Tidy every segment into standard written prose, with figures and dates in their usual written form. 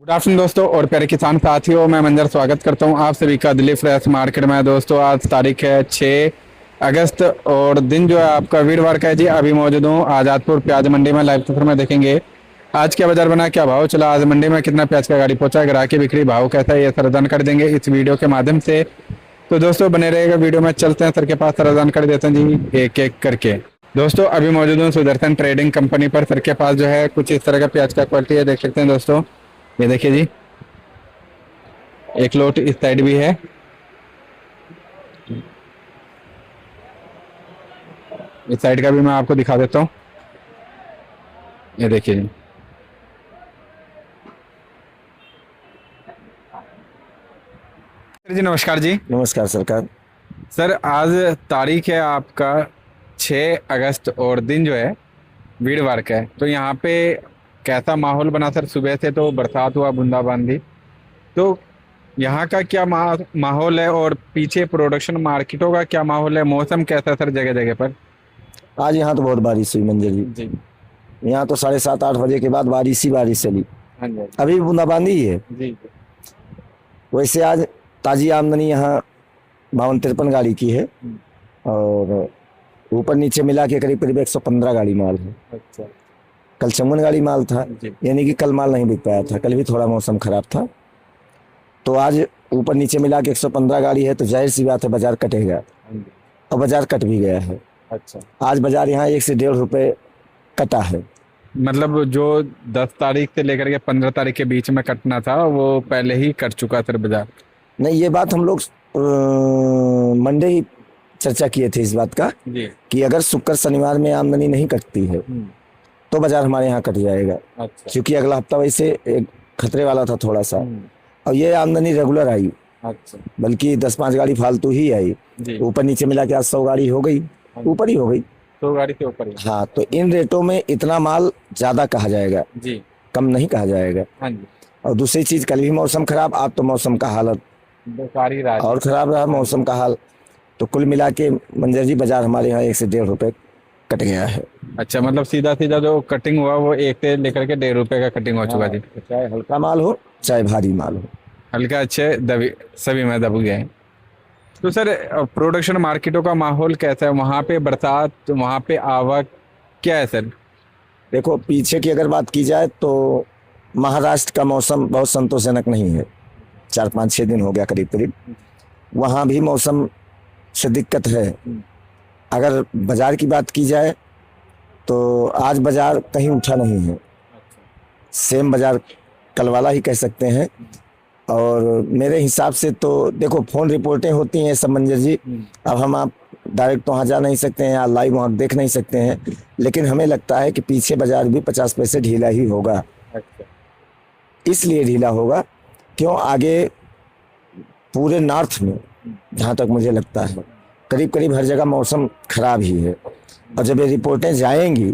Good afternoon दोस्तों और प्यारे किसान साथियों, मैं मंजर स्वागत करता हूं आप सभी का दिल्ली फ्रेश मार्केट में। दोस्तों आज तारीख है 6 अगस्त और दिन जो है आपका वीरवार का है जी। अभी मौजूद हूं आजादपुर प्याज मंडी में। लाइव तस्वीर में देखेंगे आज क्या बाजार बना, क्या भाव चला, आज मंडी में कितना प्याज का गाड़ी पहुंचा, ग्राहक की बिक्री भाव कैसा है, ये सर जानकारी देंगे इस वीडियो के माध्यम से। तो दोस्तों बने रहेगा वीडियो में। चलते हैं सर के पास, सर जानकारी देते हैं जी एक एक करके। दोस्तों अभी मौजूद हूँ सुदर्शन ट्रेडिंग कंपनी पर। सर के पास जो है कुछ इस तरह का प्याज का क्वालिटी है, देख सकते हैं दोस्तों। ये देखिए जी, एक लोट इस साइड भी है। इस साइड का भी मैं आपको दिखा देता हूँ। ये देखिए जी, जी नमस्कार जी। नमस्कार सरकार। सर आज तारीख है आपका 6 अगस्त और दिन जो है वीरवार का है। तो यहाँ पे कैसा माहौल बना सर? सुबह से तो बरसात हुआ, बूंदाबांदी। तो यहाँ का क्या माहौल है और पीछे प्रोडक्शन मार्केटों का क्या माहौल है? मौसम कैसा है सर जगह जगह पर? आज यहाँ तो बहुत बारिश हुई मंजर जी। जी यहाँ तो 7:30-8 बजे के बाद बारिश ही बारिश चली। हाँ जी अभी भी बूंदाबांदी ही है। जी वैसे आज ताजी आमदनी यहाँ 52-53 गाड़ी की है और ऊपर नीचे मिला के करीब करीब 115 गाड़ी माल है। अच्छा कल 56 गाड़ी माल था, जी यानी कि कल माल नहीं बिक पाया था। कल भी थोड़ा मौसम खराब था, तो आज ऊपर नीचे मिला के 115 गाड़ी है, तो जाहिर सी बात है बाजार कटेगा। हाँ जी। और बाजार कट भी गया है। अच्छा आज बाजार यहाँ 1 से 1.5 रुपये कटा है। मतलब जो 10 तारीख से लेकर के 15 तारीख के बीच में कटना था वो पहले ही कट चुका सर बाजार। नहीं, ये बात हम लोग मंडे ही चर्चा किए थे इस बात का जी कि अगर शुक्र शनिवार में आमदनी नहीं कटती है तो बाजार हमारे यहाँ कट जाएगा। अच्छा क्योंकि अगला हफ्ता वैसे एक खतरे वाला था थोड़ा सा, और ये आमदनी रेगुलर आई, अच्छा बल्कि 10-5 गाड़ी फालतू ही आई। जी ऊपर नीचे मिला के आज 100 गाड़ी हो गई, ऊपर ही हो गई। तो गाड़ी से ऊपर ही। हाँ, तो इन रेटों में इतना माल ज्यादा कहा जाएगा, जी कम नहीं कहा जाएगा। हाँ जी। और दूसरी चीज, कल भी मौसम खराब, आज तो मौसम का हालत बेकार ही रहा। और खराब रहा मौसम का हाल। तो कुल मिला के मंजर जी बाजार हमारे यहाँ 1 से 1.5 रुपये कट गया है। अच्छा, मतलब सीधा सीधा जो कटिंग हुआ वो 1 से लेकर के 1.5 रुपए का कटिंग हो चुका जी। चाहे हल्का माल हो चाहे भारी माल हो। हल्का अच्छे दबी सभी में दब गए हैं। तो सर प्रोडक्शन मार्केटों का माहौल कैसा है वहाँ पे? बरसात, वहाँ पे आवक क्या है सर? देखो, पीछे की अगर बात की जाए तो महाराष्ट्र का मौसम बहुत संतोषजनक नहीं है। 4-5-6 दिन हो गया करीब करीब, वहाँ भी मौसम से दिक्कत है। अगर बाजार की बात की जाए तो आज बाजार कहीं उठा नहीं है, सेम बाजार कल वाला ही कह सकते हैं। और मेरे हिसाब से तो देखो, फोन रिपोर्टें होती हैं सब मंजर जी। अब हम आप डायरेक्ट तो वहाँ जा नहीं सकते हैं या लाइव वहाँ देख नहीं सकते हैं, लेकिन हमें लगता है कि पीछे बाजार भी 50 पैसे ढीला ही होगा। इसलिए ढीला होगा क्यों, आगे पूरे नॉर्थ में जहाँ तक मुझे लगता है करीब करीब हर जगह मौसम खराब ही है। और जब ये रिपोर्टें जाएंगी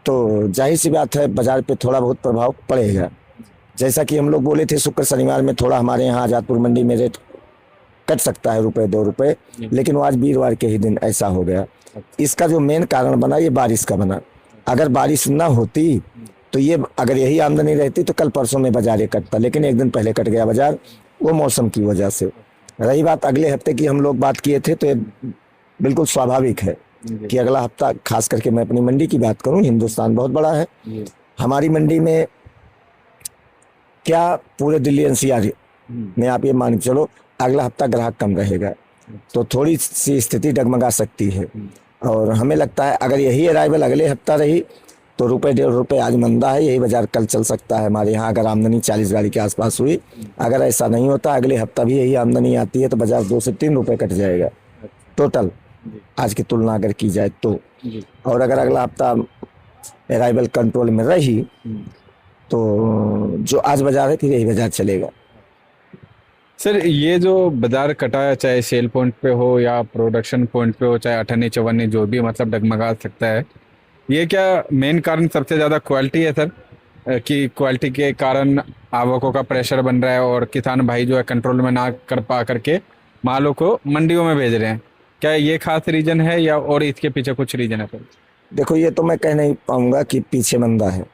तो जाहिर सी बात है बाजार पे थोड़ा बहुत प्रभाव पड़ेगा। जैसा कि हम लोग बोले थे, शुक्र शनिवार में थोड़ा हमारे यहाँ आजादपुर मंडी में रेट कट सकता है 1-2 रुपये, लेकिन वो आज वीरवार के ही दिन ऐसा हो गया। इसका जो मेन कारण बना ये बारिश का बना। अगर बारिश ना होती तो ये, अगर यही आमदनी रहती तो कल परसों में बाजार ये कटता, लेकिन एक दिन पहले कट गया बाजार, वो मौसम की वजह से। रही बात अगले हफ्ते की, हम लोग बात किए थे, तो ये बिल्कुल स्वाभाविक है कि अगला हफ्ता, खास करके मैं अपनी मंडी की बात करूं, हिंदुस्तान बहुत बड़ा है। हमारी मंडी में क्या, पूरे दिल्ली एनसीआर में आप ये मान के चलो अगला हफ्ता ग्राहक कम रहेगा, तो थोड़ी सी स्थिति डगमगा सकती है। और हमें लगता है अगर यही अराइवल अगले हफ्ता रही तो 1-1.5 रुपये आज मंदा है, यही बाजार कल चल सकता है हमारे यहाँ। अगर आमदनी 40 गाड़ी के आसपास हुई, अगर ऐसा नहीं होता अगले हफ्ता भी यही आमदनी आती है, तो बाजार 2 से 3 रुपये कट जाएगा टोटल, आज की तुलना अगर की जाए तो। और अगर अगला हफ्ता अराइवल कंट्रोल में रही तो जो आज बाजार है फिर यही बाजार चलेगा। सर ये जो बाजार कटा है, चाहे सेल पॉइंट पे हो या प्रोडक्शन पॉइंट पे हो, चाहे 58-54 जो भी मतलब डगमगा सकता है, ये क्या मेन कारण सबसे ज़्यादा क्वालिटी है सर? कि क्वालिटी के कारण आवकों का प्रेशर बन रहा है और किसान भाई जो है कंट्रोल में ना कर पा करके मालों को मंडियों में भेज रहे हैं, क्या ये खास रीजन है या और इसके पीछे कुछ रीजन है सर? देखो, ये तो मैं कह नहीं पाऊंगा कि पीछे मंदा है।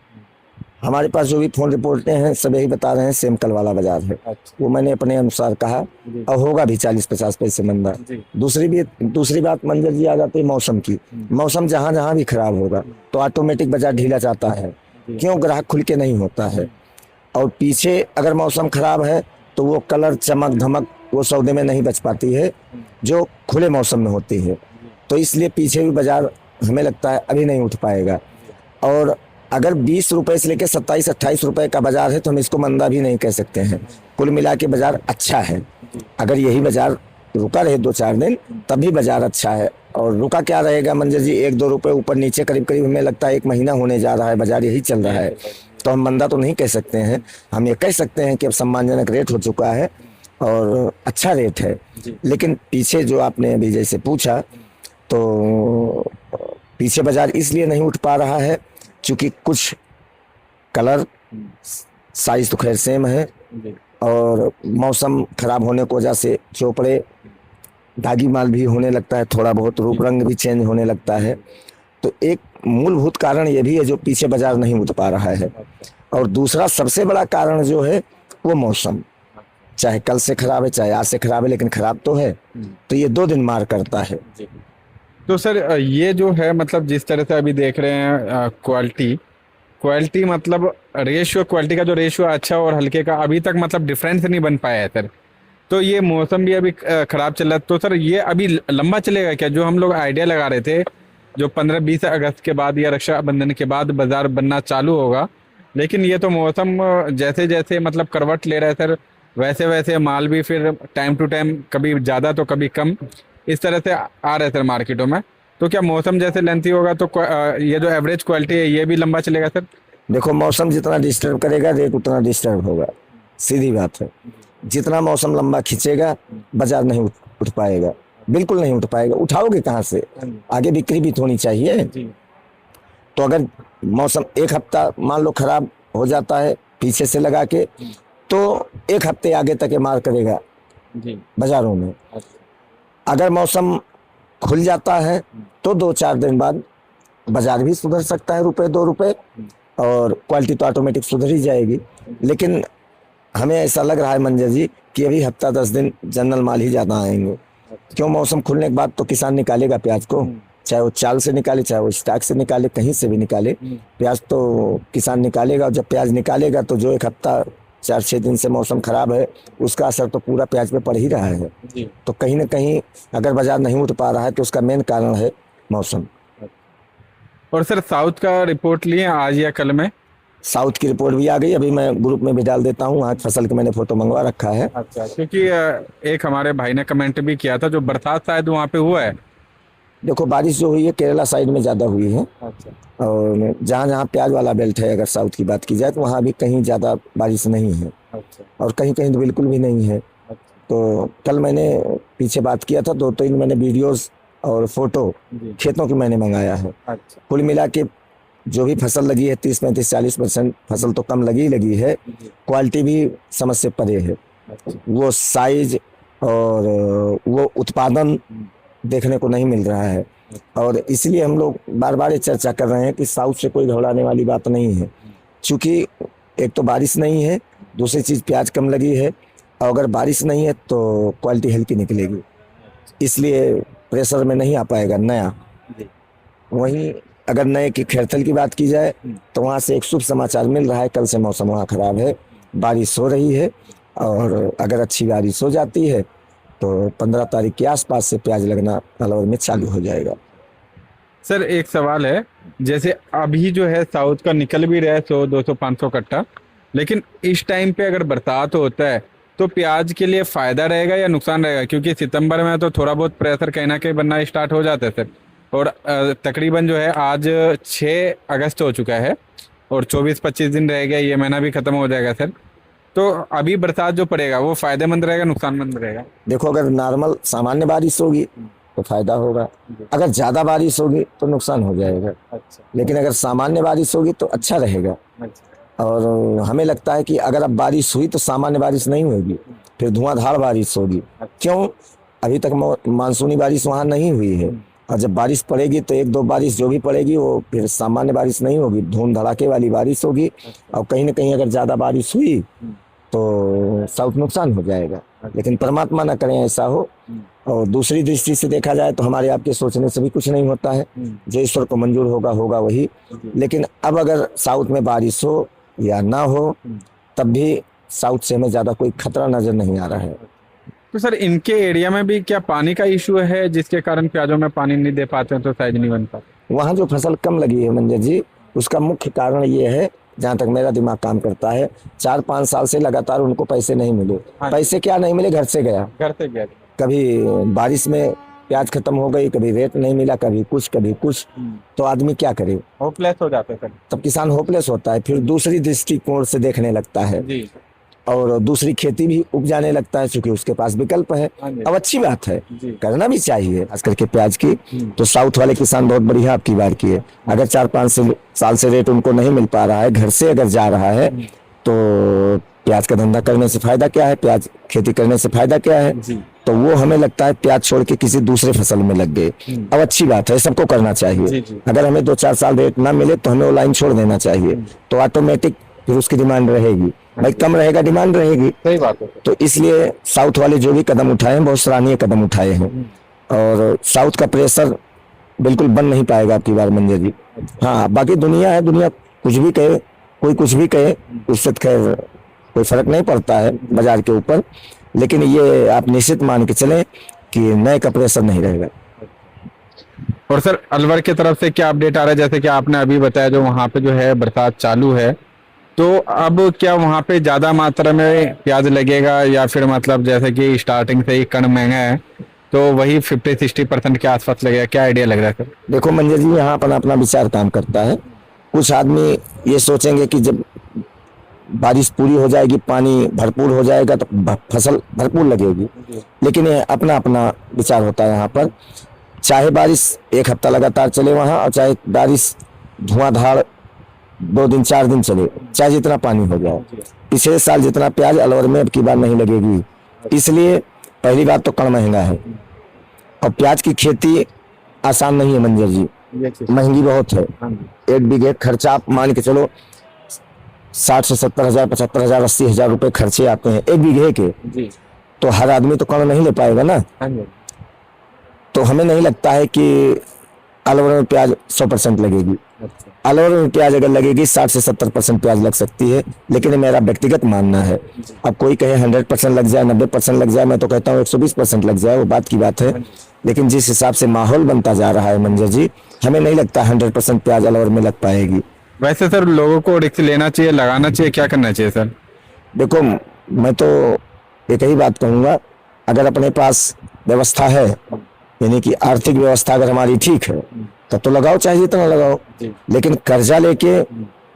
हमारे पास जो भी फोन रिपोर्टें हैं सब यही बता रहे हैं सेम कल वाला बाजार है। अच्छा वो मैंने अपने अनुसार कहा जी और होगा भी 40-50 पैसे मंदा। जी दूसरी बात मंजर जी आ जाती है मौसम की। मौसम जहां जहां भी खराब होगा तो ऑटोमेटिक बाजार ढीला जाता है, क्यों? ग्राहक खुल के नहीं होता है। और पीछे अगर मौसम खराब है तो वो कलर चमक धमक वो सौदे में नहीं बच पाती है जो खुले मौसम में होती है। तो इसलिए पीछे भी बाजार हमें लगता है अभी नहीं उठ पाएगा। और अगर 20 रुपए से लेकर 27-28 रुपए का बाजार है तो हम इसको मंदा भी नहीं कह सकते हैं। कुल मिला के बाजार अच्छा है। अगर यही बाजार रुका रहे 2-4 दिन तब भी बाजार अच्छा है। और रुका क्या रहेगा मंजर जी, 1-2 रुपए ऊपर नीचे करीब करीब हमें लगता है 1 महीना होने जा रहा है, बाजार यही चल रहा है। तो हम मंदा तो नहीं कह सकते हैं। हम ये कह सकते हैं कि अब सम्मानजनक रेट हो चुका है और अच्छा रेट है। लेकिन पीछे जो आपने अभी जैसे पूछा तो पीछे बाजार इसलिए नहीं उठ पा रहा है क्योंकि कुछ कलर साइज तो खैर सेम है और मौसम खराब होने की वजह से चोपड़े दागी माल भी होने लगता है, थोड़ा बहुत रूप रंग भी चेंज होने लगता है। तो एक मूलभूत कारण ये भी है जो पीछे बाजार नहीं उठ पा रहा है। और दूसरा सबसे बड़ा कारण जो है वो मौसम, चाहे कल से खराब है चाहे आज से खराब है, लेकिन खराब तो है। तो ये 2 दिन मार करता है। तो सर ये जो है मतलब जिस तरह से अभी देख रहे हैं क्वालिटी मतलब रेशियो, क्वालिटी का जो रेशियो अच्छा और हल्के का अभी तक मतलब डिफरेंस नहीं बन पाया है सर। तो ये मौसम भी अभी खराब चल रहा है, तो सर ये अभी लंबा चलेगा क्या? जो हम लोग आइडिया लगा रहे थे जो 15-20 अगस्त के बाद या रक्षाबंधन के बाद बाजार बनना चालू होगा, लेकिन ये तो मौसम जैसे जैसे मतलब करवट ले रहा है सर, वैसे वैसे माल भी फिर टाइम टू टाइम कभी ज़्यादा तो कभी कम इस तरह से आ रहे सर मार्केटों में। तो क्या मौसम जैसे लेंथी होगा तो ये जो एवरेज क्वालिटी है ये भी लंबा चलेगा सर? देखो मौसम जितना डिस्टर्ब करेगा रेट उतना डिस्टर्ब होगा, सीधी बात है। जितना मौसम लंबा खींचेगा बाजार नहीं उठ पाएगा, बिल्कुल नहीं उठ पाएगा। उठाओगे कहाँ से? आगे बिक्री भी तो होनी चाहिए। तो अगर मौसम 1 हफ्ता मान लो खराब हो जाता है पीछे से लगा के तो 1 हफ्ते आगे तक ये मार करेगा बाजारों में। अगर मौसम खुल जाता है तो 2-4 दिन बाद बाजार भी सुधर सकता है, ₹1-2 और क्वालिटी तो ऑटोमेटिक सुधर ही जाएगी। लेकिन हमें ऐसा लग रहा है मंजर जी कि अभी हफ्ता 10 दिन जनरल माल ही ज़्यादा आएंगे। क्यों? मौसम खुलने के बाद तो किसान निकालेगा प्याज को, चाहे वो चाल से निकाले चाहे वो स्टॉक से निकाले, कहीं से भी निकाले प्याज तो किसान निकालेगा। और जब प्याज निकालेगा तो जो 1 हफ्ता 4-6 दिन से मौसम खराब है उसका असर तो पूरा प्याज पे पड़ ही रहा है। तो कहीं ना कहीं अगर बाजार नहीं उठ पा रहा है तो उसका मेन कारण है मौसम। और सर साउथ का रिपोर्ट लिए आज या कल में? साउथ की रिपोर्ट भी आ गई, अभी मैं ग्रुप में भी डाल देता हूँ। वहाँ फसल की मैंने फोटो मंगवा रखा है। अच्छा, क्योंकि एक हमारे भाई ने कमेंट भी किया था जो बरसात शायद वहाँ पे हुआ है। देखो बारिश जो हुई है केरला साइड में ज़्यादा हुई है। और जहाँ जहाँ प्याज वाला बेल्ट है अगर साउथ की बात की जाए तो वहाँ भी कहीं ज़्यादा बारिश नहीं है और कहीं कहीं तो बिल्कुल भी नहीं है। तो कल मैंने पीछे बात किया था 2-3 मैंने वीडियोस और फोटो खेतों की मैंने मंगाया है। कुल मिला के जो भी फसल लगी है 30-35-40% फसल तो कम लगी है। क्वालिटी भी समझ से परे है, वो साइज और वो उत्पादन देखने को नहीं मिल रहा है। और इसलिए हम लोग बार बार ये चर्चा कर रहे हैं कि साउथ से कोई घबराने वाली बात नहीं है। चूँकि एक तो बारिश नहीं है, दूसरी चीज़ प्याज कम लगी है और अगर बारिश नहीं है तो क्वालिटी हल्की निकलेगी, इसलिए प्रेशर में नहीं आ पाएगा नया। वहीं अगर नए की खैरथल की बात की जाए तो वहाँ से एक शुभ समाचार मिल रहा है, कल से मौसम वहाँ खराब है, बारिश हो रही है और अगर अच्छी बारिश हो जाती है तो 15 तारीख के आसपास से प्याज लगना अलवर में चालू हो जाएगा। सर एक सवाल है, जैसे अभी जो है साउथ का निकल भी रहा है 100-200-500 कट्टा, लेकिन इस टाइम पे अगर बरसात होता है तो प्याज के लिए फायदा रहेगा या नुकसान रहेगा? क्योंकि सितंबर में तो थोड़ा बहुत प्रेशर कहीं ना कहीं बनना स्टार्ट हो जाता है सर। और तकरीबन जो है आज 6 अगस्त हो चुका है और 24-25 दिन रह गया, ये महीना भी खत्म हो जाएगा सर। तो अभी बरसात जो पड़ेगा वो फायदेमंद रहेगा नुकसानमंद रहेगा? देखो अगर नॉर्मल सामान्य बारिश होगी तो फायदा होगा, अगर ज़्यादा बारिश होगी तो नुकसान हो जाएगा। लेकिन अगर सामान्य बारिश होगी तो अच्छा रहेगा। और हमें लगता है कि अगर अब बारिश हुई तो सामान्य बारिश नहीं होगी, फिर धुआंधार बारिश होगी। क्यों? अभी तक मानसूनी बारिश वहाँ नहीं हुई है और जब बारिश पड़ेगी तो एक दो बारिश जो भी पड़ेगी वो फिर सामान्य बारिश नहीं होगी, धूम धड़ाके वाली बारिश होगी। और कहीं ना कहीं अगर ज्यादा बारिश हुई तो साउथ नुकसान हो जाएगा, लेकिन परमात्मा ना करें ऐसा हो। और दूसरी दृष्टि से देखा जाए तो हमारे आपके सोचने से भी कुछ नहीं होता है, जो ईश्वर को मंजूर होगा होगा वही। लेकिन अब अगर साउथ में बारिश हो या ना हो, तब भी साउथ से हमें ज्यादा कोई खतरा नजर नहीं आ रहा है। तो सर इनके एरिया में भी क्या पानी का इशू है जिसके कारण प्याजों में पानी नहीं दे पाते हैं तो साइज नहीं बन पाता? वहाँ जो फसल कम लगी है मंजर जी, उसका मुख्य कारण ये है, जहाँ तक मेरा दिमाग काम करता है, 4-5 साल से लगातार उनको पैसे नहीं मिले। पैसे क्या नहीं मिले, घर से गया। कभी बारिश में प्याज खत्म हो गई, कभी रेट नहीं मिला, कभी कुछ। तो आदमी क्या करे, होपलेस हो जाते हैं। तब किसान होपलेस होता है, फिर दूसरी दृष्टिकोण से देखने लगता है जी। और दूसरी खेती भी उपजाने लगता है, क्योंकि उसके पास विकल्प है। अब अच्छी बात है, करना भी चाहिए, खास करके प्याज की। तो साउथ वाले किसान बहुत बढ़िया आपकी बार किए। अगर 4-5 साल से रेट उनको नहीं मिल पा रहा है, घर से अगर जा रहा है, तो प्याज का धंधा करने से फायदा क्या है, प्याज खेती करने से फायदा क्या है? तो वो हमें लगता है प्याज छोड़ के किसी दूसरे फसल में लग गए। अब अच्छी बात है, सबको करना चाहिए। अगर हमें 2-4 साल रेट ना मिले तो हमें वो लाइन छोड़ देना चाहिए, तो ऑटोमेटिक फिर उसकी डिमांड रहेगी। भाई कम रहेगा, डिमांड रहेगी। सही बात है। तो इसलिए साउथ वाले जो भी कदम उठाए हैं, बहुत सराहनीय कदम उठाए हैं। और साउथ का प्रेशर बिल्कुल बन नहीं पाएगा आपकी बार मंजर जी। हाँ, बाकी दुनिया है, दुनिया कुछ भी कहे, कोई कुछ भी कहे, उससे खैर कोई फर्क नहीं पड़ता है बाजार के ऊपर। लेकिन ये आप निश्चित मान के चलें कि नए का प्रेशर नहीं रहेगा। और सर अलवर की तरफ से क्या अपडेट आ रहा है? जैसे कि आपने अभी बताया जो वहाँ पे जो है बरसात चालू है, तो अब क्या वहाँ पे ज्यादा मात्रा में प्याज लगेगा या फिर मतलब जैसे कि स्टार्टिंग से ही कण महंगा है तो वही 50-60% के आसपास लगेगा? क्या आइडिया लग रहा है सर? देखो मंजर जी, यहाँ अपना अपना विचार काम करता है। कुछ आदमी ये सोचेंगे कि जब बारिश पूरी हो जाएगी, पानी भरपूर हो जाएगा तो फसल भरपूर लगेगी, लेकिन ये अपना अपना विचार होता है यहाँ पर। चाहे बारिश 1 हफ्ता लगातार चले वहाँ, और चाहे बारिश धुआंधार 2 दिन 4 दिन चले, चाहे जितना पानी हो जाए। पिछले साल जितना प्याज अलवर में अब की बार नहीं लगेगी। इसलिए पहली बात तो कण महंगा है, और प्याज की खेती आसान नहीं है मंजर जी, महंगी बहुत है। 1 बीघे खर्चा आप मान के चलो 60 से 70 हजार, 75 हजार, 80 हजार रुपए खर्चे आते हैं 1 बीघे के। तो हर आदमी तो कण नहीं ले पाएगा ना। तो हमें नहीं लगता है कि अलवर में प्याज 100% लगेगी। अलवर में प्याज अगर लगेगी 60 से 70% प्याज लग सकती है, लेकिन मेरा व्यक्तिगत मानना है। अब कोई कहे 100% लग जाए, 90% लग जाए, मैं तो कहता हूँ 120% लग जाए, वो बात की बात है। लेकिन जिस हिसाब से माहौल बनता जा रहा है मंजर जी, हमें नहीं लगता 100% प्याज अलवर में लग पाएगी। वैसे सर लोगों को रिस्क लेना चाहिए, लगाना चाहिए, क्या करना चाहिए सर? देखो, मैं तो एक ही बात कहूंगा, अगर अपने पास व्यवस्था है, यानी कि आर्थिक व्यवस्था अगर हमारी ठीक है, तब तो लगाओ, चाहे जितना लगाओ। लेकिन कर्जा लेके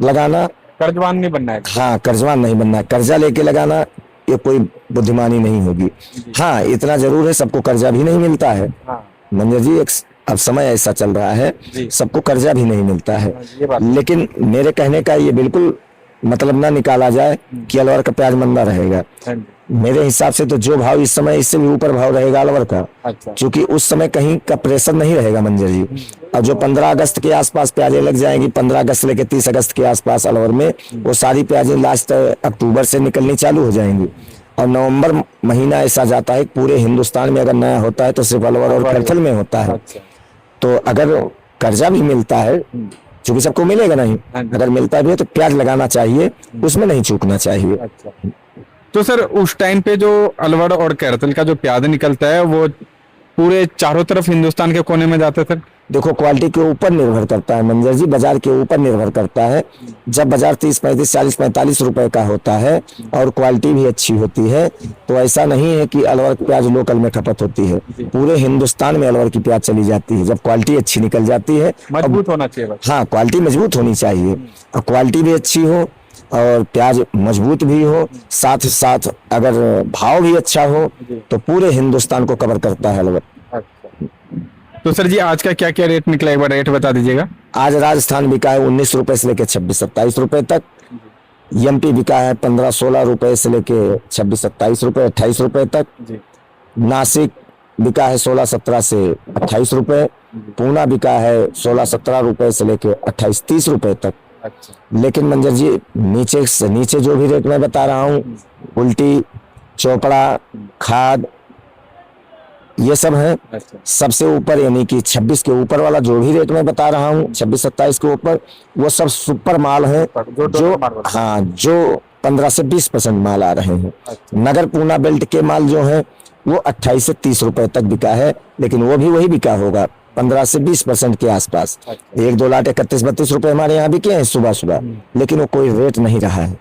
लगाना, कर्जवान नहीं बनना है। हाँ, कर्जवान नहीं बनना है। कर्जा लेके लगाना ये कोई बुद्धिमानी नहीं होगी। हाँ, इतना जरूर है, सबको कर्जा भी नहीं मिलता है मंजर जी। अब समय ऐसा चल रहा है, सबको कर्जा भी नहीं मिलता है। लेकिन मेरे कहने का ये बिल्कुल मतलब ना निकाला जाए कि अलवर का प्याज मंदा रहेगा। मेरे हिसाब से तो जो भाव इस समय, इससे भी ऊपर भाव रहेगा अलवर का। क्योंकि उस समय कहीं का प्रेशर नहीं रहेगा मंजर जी। और जो 15 अगस्त के आसपास प्याजें लग जाएंगी, 15 अगस्त से लेकर 30 अगस्त के आसपास अलवर में, वो सारी प्याजें लास्ट अक्टूबर से निकलनी चालू हो जाएंगी। और नवंबर महीना ऐसा जाता है, पूरे हिंदुस्तान में अगर नया होता है तो सिर्फ अलवर और कैथल में होता है। तो अगर कर्जा भी मिलता है, क्योंकि सबको मिलेगा नहीं, अगर मिलता भी है तो प्याज लगाना चाहिए, उसमें नहीं चूकना चाहिए। तो सर उस टाइम पे जो अलवर और कैथल का जो प्याज निकलता है वो पूरे चारों तरफ हिंदुस्तान के कोने में जाता है सर? देखो, क्वालिटी के ऊपर निर्भर करता है मंजर जी, बाजार के ऊपर निर्भर करता है। जब बाजार 30, 35, 40, 45 रुपए का होता है और क्वालिटी भी अच्छी होती है, तो ऐसा नहीं है कि अलवर की प्याज लोकल में खपत होती है। पूरे हिंदुस्तान में अलवर की प्याज चली जाती है जब क्वालिटी अच्छी निकल जाती है। मजबूत होना चाहिए बस। हाँ, क्वालिटी मजबूत होनी चाहिए, और क्वालिटी भी अच्छी हो और प्याज मजबूत भी हो, साथ साथ अगर भाव भी अच्छा हो, तो पूरे हिंदुस्तान को कवर करता है अलवर। तो सर जी आज का क्या क्या रेट निकला, एक बार रेट बता दीजिएगा। आज राजस्थान बिका है 19 रुपए से लेकर 26-27 रुपए तक। एमपी बिका है 15-16 रुपए से लेकर 26-27 रुपए, 28 रुपए तक। नासिक बिका है 16-17 से 28 रुपए, पूना बिका है 16-17 रुपए से लेके 28-30 रुपए तक। अच्छा। लेकिन मंजर जी नीचे से नीचे जो भी रेट मैं बता रहा हूँ, उल्टी, चोपड़ा, खाद, ये सब है। अच्छा। सबसे ऊपर यानी कि 26 के ऊपर वाला जो भी रेट मैं बता रहा हूँ, 26-27 के ऊपर, वो सब सुपर माल है जो हाँ जो 15 से 20% माल आ रहे हैं। नगर पूना बेल्ट के माल जो है वो 28 से 30 रुपए तक बिका है, लेकिन वो भी वही बिका होगा 15 से 20% के आसपास। 1-2 लाट 31-32 रुपए हमारे यहाँ बिके हैं सुबह सुबह, लेकिन वो कोई रेट नहीं रहा है।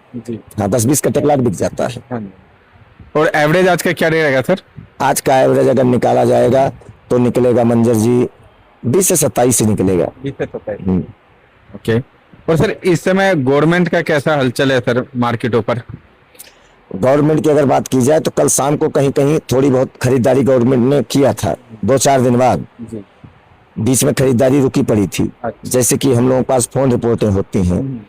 हाँ 10-20 का टेकलाट बिक जाता है। और एवरेज आज का क्या रेट रहेगा सर? आज का एवरेज अगर निकाला जाएगा तो निकलेगा मंजर जी 20 से 27 ही निकलेगा। 20 से 27। ओके। और सर इस समय गवर्नमेंट का कैसा हलचल है सर मार्केटों पर? गवर्नमेंट की अगर बात की जाए तो कल शाम को कहीं कहीं थोड़ी बहुत खरीदारी गवर्नमेंट ने किया था, 2-4 दिन बाद बीच में खरीदारी रुकी पड़ी थी। जैसे कि हम लोगों के पास फोन रिपोर्टें होती हैं।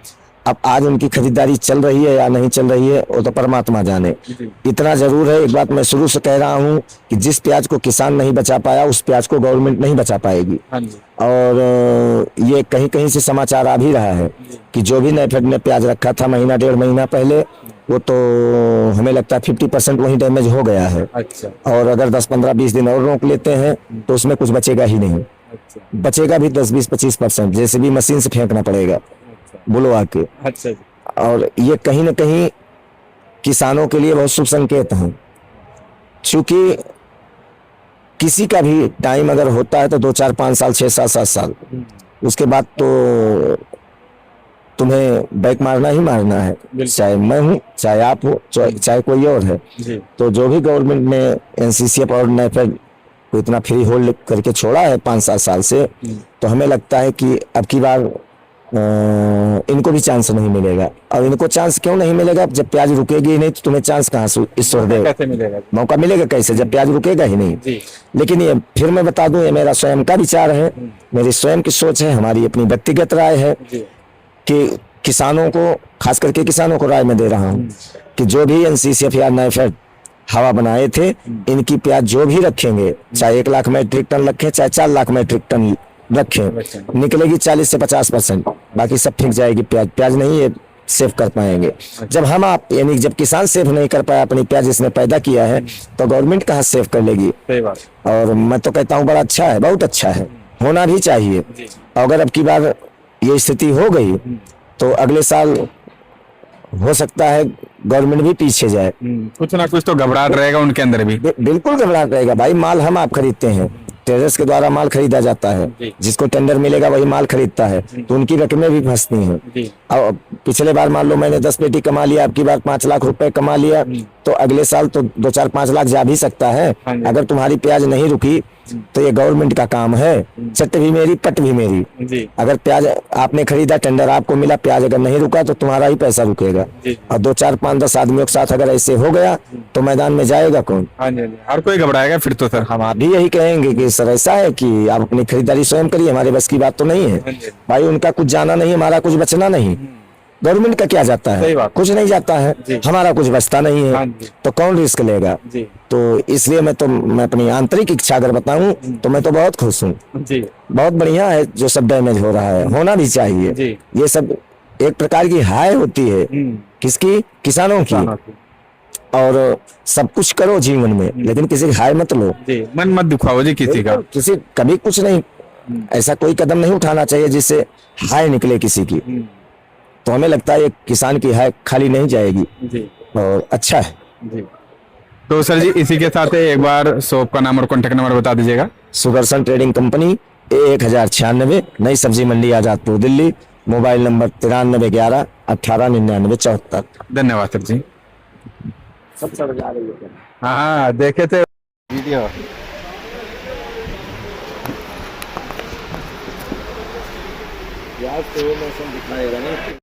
अब आज उनकी खरीदारी चल रही है या नहीं चल रही है वो तो परमात्मा जाने। इतना जरूर है, एक बात मैं शुरू से कह रहा हूँ कि जिस प्याज को किसान नहीं बचा पाया उस प्याज को गवर्नमेंट नहीं बचा पाएगी। और ये कहीं कहीं से समाचार आ भी रहा है कि जो भी नेफेड ने प्याज रखा था महीना 1.5 महीना पहले, वो तो हमें लगता है 50% वही डैमेज हो गया है। अच्छा। और अगर 10-15-20 दिन और रोक लेते हैं तो उसमें कुछ बचेगा ही नहीं। अच्छा। बचेगा भी 10-20-25%, जैसे भी मशीन से फेंकना पड़ेगा बुलवा के। अच्छा। और ये कहीं ना कहीं किसानों के लिए बहुत शुभ संकेत है, क्योंकि किसी का भी टाइम अगर होता है तो 2-4-5 साल, 6-7 साल, उसके बाद तो तुम्हें बैक मारना ही मारना है, चाहे मैं हूँ, चाहे आप हो, चाहे कोई और है। तो जो भी गवर्नमेंट ने एनसीसीएफ और नेफेड को इतना फ्री होल्ड करके छोड़ा है 5-7 साल से, तो हमें लगता है कि अब की बार इनको भी चांस नहीं मिलेगा। और इनको चांस क्यों नहीं मिलेगा? जब प्याज रुकेगी ही नहीं तो तुम्हें चांस कहाँ से ईश्वर देगा? कैसे मिलेगा? मौका मिलेगा कैसे जब प्याज रुकेगा ही नहीं? लेकिन ये फिर मैं बता दूं, ये मेरा स्वयं का विचार है, मेरी स्वयं की सोच है, हमारी अपनी व्यक्तिगत राय है कि किसानों को, खास करके किसानों को राय में दे रहा हूँ कि जो भी एनसीसीएफ या नेफेड हवा बनाए थे, इनकी प्याज जो भी रखेंगे, चाहे 1 लाख मेट्रिक टन रखें, चाहे 4 लाख मेट्रिक टन रखें, निकलेगी 40 से 50%, बाकी सब फेंक जाएगी। प्याज नहीं ये सेव कर पाएंगे। जब हम आप यानी जब किसान सेव नहीं कर पाया अपनी प्याज इसने पैदा किया है, तो गवर्नमेंट कहाँ सेव कर लेगी? सही बात। और मैं तो कहता हूँ बड़ा अच्छा है, बहुत अच्छा है, होना भी चाहिए। अगर अब की बार ये स्थिति हो गई तो अगले साल हो सकता है गवर्नमेंट भी पीछे जाए। कुछ ना कुछ तो घबराहट रहेगा उनके अंदर भी। बिल्कुल घबराहट रहेगा भाई। माल हम आप खरीदते हैं, ट्रेडर्स के द्वारा माल खरीदा जाता है, जिसको टेंडर मिलेगा वही माल खरीदता है, तो उनकी रकमें भी फंसती हैं। और पिछले बार मान लो मैंने 10 पेटी कमा लिया, अब की बार 5 लाख रुपए कमा लिया, तो अगले साल तो 2-4-5 लाख जा भी सकता है। अगर तुम्हारी प्याज नहीं रुकी तो ये गवर्नमेंट का काम है, चट भी मेरी पट भी मेरी। अगर प्याज आपने खरीदा, टेंडर आपको मिला, प्याज अगर नहीं रुका तो तुम्हारा ही पैसा रुकेगा। और 2-4-5-10 आदमियों के साथ अगर ऐसे हो गया तो मैदान में जाएगा कौन? हर कोई घबराएगा फिर तो सर। हम आप भी यही कहेंगे कि सर ऐसा है कि आप अपनी खरीदारी स्वयं करिए, हमारे बस की बात तो नहीं है भाई। उनका कुछ जाना नहीं, हमारा कुछ बचना नहीं। गवर्नमेंट का क्या जाता है? कुछ नहीं जाता है, हमारा कुछ बचता नहीं है, तो कौन रिस्क लेगा? तो इसलिए मैं अपनी आंतरिक इच्छा अगर बताऊं तो मैं तो बहुत खुश हूँ। बहुत बढ़िया है जो सब डैमेज हो रहा है, होना भी चाहिए। ये सब एक प्रकार की हाय होती है, किसकी? किसानों की। और सब कुछ करो जीवन में, लेकिन किसी की हाय मत लो, मन मत दुखाओ जी किसी का। किसी कभी कुछ नहीं, ऐसा कोई कदम नहीं उठाना चाहिए जिससे हाय निकले किसी की। तो हमें लगता है किसान की हाय खाली नहीं जाएगी और अच्छा है। तो सर जी इसी के साथ एक बार शॉप का नाम और कॉन्टेक्ट नंबर बता दीजिएगा। सुदर्शन ट्रेडिंग कंपनी, A1096, नई सब्जी मंडी, आजादपुर, दिल्ली। Mobile number 9311 1899 74। धन्यवाद सर जी। हाँ देखे थे वीडियो। यार तो मौसम दिखाएगा नहीं।